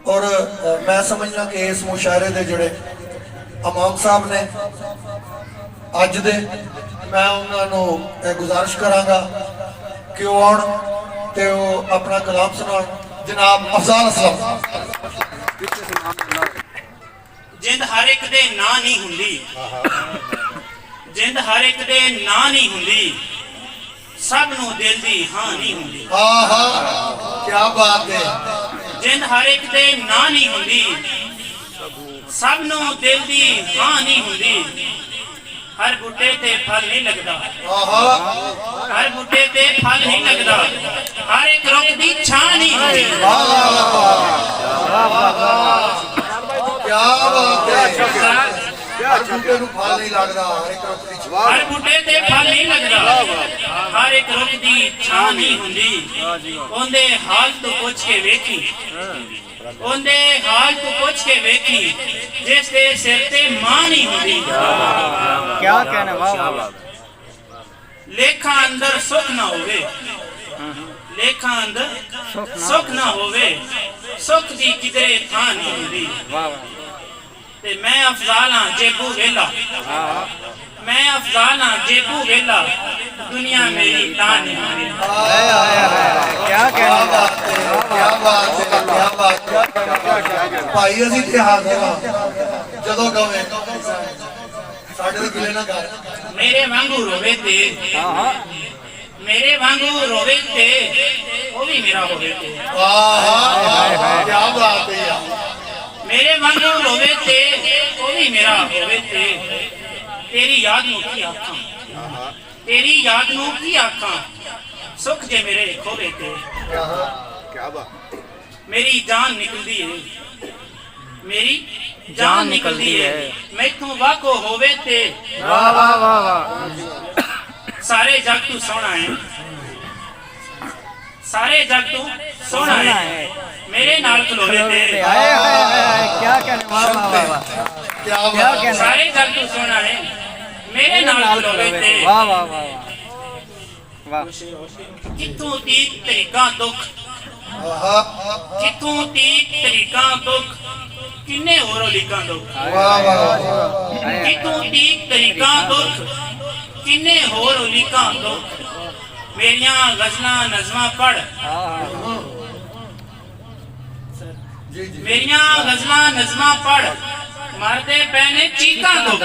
और मैं समझना कि इस मुशायरे दे जोड़े इमाम साहब ने अज दे मैं उन्होंने गुजारिश करांगा कि वो आउण ते वो अपना कलाम सुनाउण। जनाब अफजाल असलम। जिंद हर एक दे ना नहीं हुंदी, जिंद हर एक दे ना नहीं हुंदी, सब नू दिल दी हाँ नहीं हुंदी। क्या बात है। जिंद हर एक दे ना नहीं हुंदी, सब नू दिल दी हाँ नहीं हुंदी। हर बूटे ते फल नहीं लगदा, हर बूटे ते फल नहीं लगदा, हर एक रुख दी छां नहीं हुंदी। क्या बात है। हर बूटे नू फल नहीं लगदा, हर बूटे ते फल नहीं लगदा, हर एक रुख दी छां नहीं हुंदी। ओंदे हाल तू पुछ के वेखी, ओंदे हाल तू पुछ के वेखी, जिस दे सिर ते मां नहीं हुंदी। क्या कहना, वाह वाह। लेखा अंदर सुख ना होवे, लेखा अंदर सुख ना होवे, सुख दी किधरे थां नहीं हुंदी। ते मैं अफजाल हां जेबू वेला, मैं अफजाल हां जेबू वेला, दुनिया मेरी तां नहीं हुंदी। क्या कहना, क्या बात है, क्या बात है। भाई असीं ते हाज़िर हां जदों कहे साडे ते गिले ना कर। मेरे वांगू रोवे ते, मेरे वांगू रोवे ते वो भी मेरा होवे ते। क्या बात है यार। मेरे वांगू रोवे ते वो भी मेरा होवे ते। तेरी याद नू की आखां, तेरी याद नू की आखां, सुख जे मेरे खोवे ते। क्या बात। मेरी जान निकलदी है, मेरी जान निकलदी है, मैथों वाको होवे ते। वाह वाह वाह वाह। सारे जग तू सोना है, सारे जग तू सोना है, मेरे नाल खलोवे ते। क्या कहने, वाह वाह वाह। क्या कहना, सारे जग तू सोना है, मेरे नाल खलोवे ते। वाह वाह वाह वाह। किथों दी तरीका दुख, किथों दी तरीका दुख, किन्ने होर लिखा दुख। किथों दी तरीका दुख, किन्ने होर लिखा दुख। मेरिया गजलां नज़मां पढ़, मेरिया गजलां नज़मां पढ़, मरदे पैने चीकां दुख।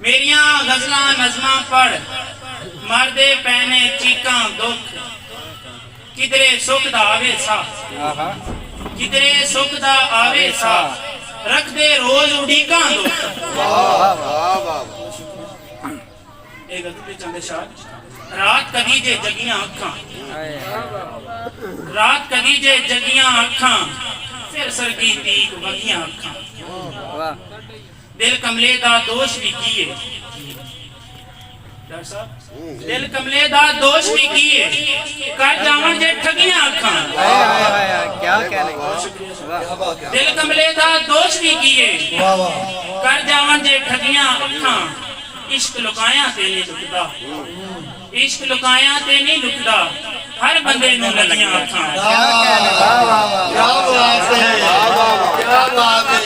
मेरिया गजलां नज़मां पढ़, मरदे पैने चीकां दुख। किधरे सुख दा आवे सा, किधरे सुख दा आवे सा, रख दे रोज उड़ीकां दुख। एक गजल चंदे शाह। रात कदी जे जगियां अखां, रात कदी जे जगियां अखां, फिर सरगी तीक वगियां अखां। दिल कमले दा दोष भी किए, डॉक्टर साहब दिल कमले दा दोष भी किए, कर जावन जे ठगियां अखां। क्या कहने, दिल कमले दा दोष भी किए, कर जावन जे ठगियां अखां। इश्क लुकाया ते नहीं लुकदा, इश्क लुकाया ते नहीं लुकदा, हर बंदे नू लगियां अखां। क्या बात है, क्या बात है।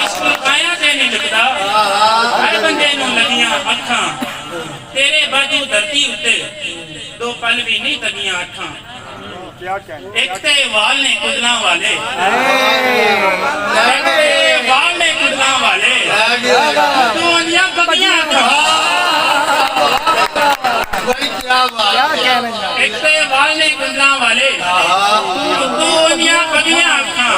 इश्क लुकाया ते नहीं लुकदा, हर बंदे नू लगियां अखां। तेरे बाजू धरती उत्ते दो पल भी नहीं तगियां अखां। एक ते वाल ने कुदला वाले, एक ते वाल ने कुदला वाले, दुनिया बगियां अखां। एक ते वाल ने कुदला वाले, दुनिया बगियां अखां।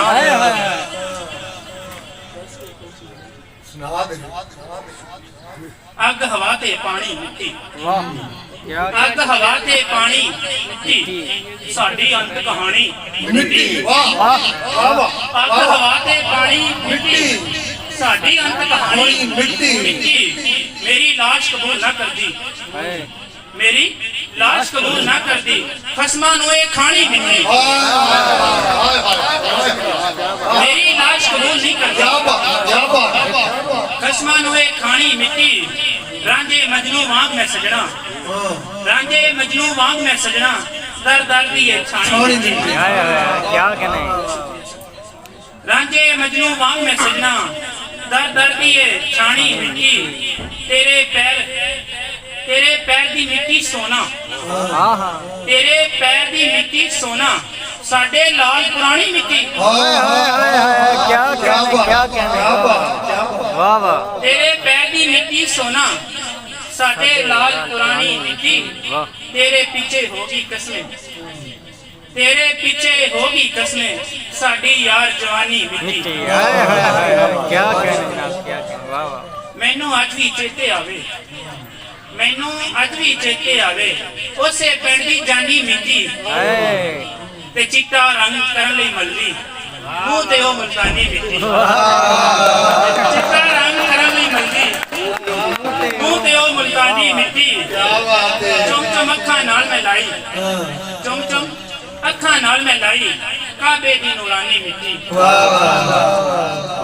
अग हवा ते पानी मिट्टी, अग हवा ते पानी मिट्टी, साडी अंत कहानी मिट्टी। अग हवा ते पानी मिट्टी, साडी अंत कहानी मिट्टी। मेरी लाश कबूल ना कर दी, मेरी लाश कबूल ना कर दी, खसमा नोए खानी मिट्टी। मेरी लाश कबूल नहीं कर दी, खसमा नोए खानी मिट्टी। ਰਾਂਝੇ ਮਜਨੂ ਵਾਂਗ ਮੈਂ ਸਜਣਾ ਹਾਂ ਰਾਂਝੇ ਮਜਨੂ ਵਾਂਗ ਮੈਂ ਸਜਣਾ ਦਰ ਦਰ ਦੀ ਇਹ ਛਾਣੀ ਛਾਣੀ ਮਿੱਟੀ ਮਿੱਟੀ। हाय हाय हाय क्या कहने ਰਾਂਝੇ ਮਜਨੂ ਵਾਂਗ ਮੈਂ ਸਜਣਾ ਦਰ ਦਰ ਦੀ ਇਹ ਛਾਣੀ ਮਿੱਟੀ ਤੇਰੇ ਪੈਰ ਦੀ ਮਿੱਟੀ ਸੋਨਾ हाँ हाँ ਤੇਰੇ ਪੈਰ ਦੀ ਮਿੱਟੀ ਸੋਨਾ ਸਾਡੇ ਲਾਲ ਪੁਰਾਣੀ ਮਿੱਟੀ ਹਾਏ ਹਾਏ ਹਾਏ ਹਾਏ क्या क्या कहने बात क्या क्या कहने बात क्या बात वाह वाह ਤੇਰੇ ਪੈਰ ਦੀ ਮਿੱਟੀ ਸੋਨਾ ਸਾਡੇ ਲਾਲ ਪੁਰਾਣੀ ਮਿੱਟੀ ਤੇਰੇ ਪਿੱਛੇ ਹੋਗੀ ਕਸਮੇ ਤੇਰੇ ਪਿੱਛੇ ਹੋਗੀ ਕਸਮੇ ਸਾਡੀ ਯਾਰ ਜਵਾਨੀ ਮਿੱਟੀ मिट्टी हाय हाय हाय हाय, क्या कहने जनाब क्या कहने वाह वाह ਮੈਨੂੰ ਅੱਜ ਵੀ ਚੇਤੇ ਆਵੇ ਮੈਨੂੰ ਅੱਜ ਵੀ ਚੇਤੇ ਆਵੇ ਉਸੇ ਪਿੰਡ ਦੀ ਜਾਨੀ ਮਿੱਟੀ हाय ਤੇ ਚਿੱਟਾ ਰੰਗ ਕਰਨ ਲਈ ਮੱਲੀ ਮੂੰਹ ਤੇ ਉਹ ਮੁਲਤਾਨੀ ਮਿੱਟੀ ਚਿੱਟਾ ਰੰਗ ਕਰਨ ਲਈ ਮੱਲੀ ਮੂੰਹ ਤੇ ਉਹ ਮੁਲਤਾਨੀ ਮਿੱਟੀ क्या बात है ਚੁੰਮ ਚੁੰਮ ਅੱਖਾਂ ਨਾਲ ਮੈਂ ਲਾਈ हाँ, ਚੁੰਮ ਚੁੰਮ ਅੱਖਾਂ ਨਾਲ ਮੈਂ ਲਾਈ ਕਾਬੇ ਦੀ ਨੂਰਾਨੀ ਮਿੱਟੀ वाह वाह वाह वाह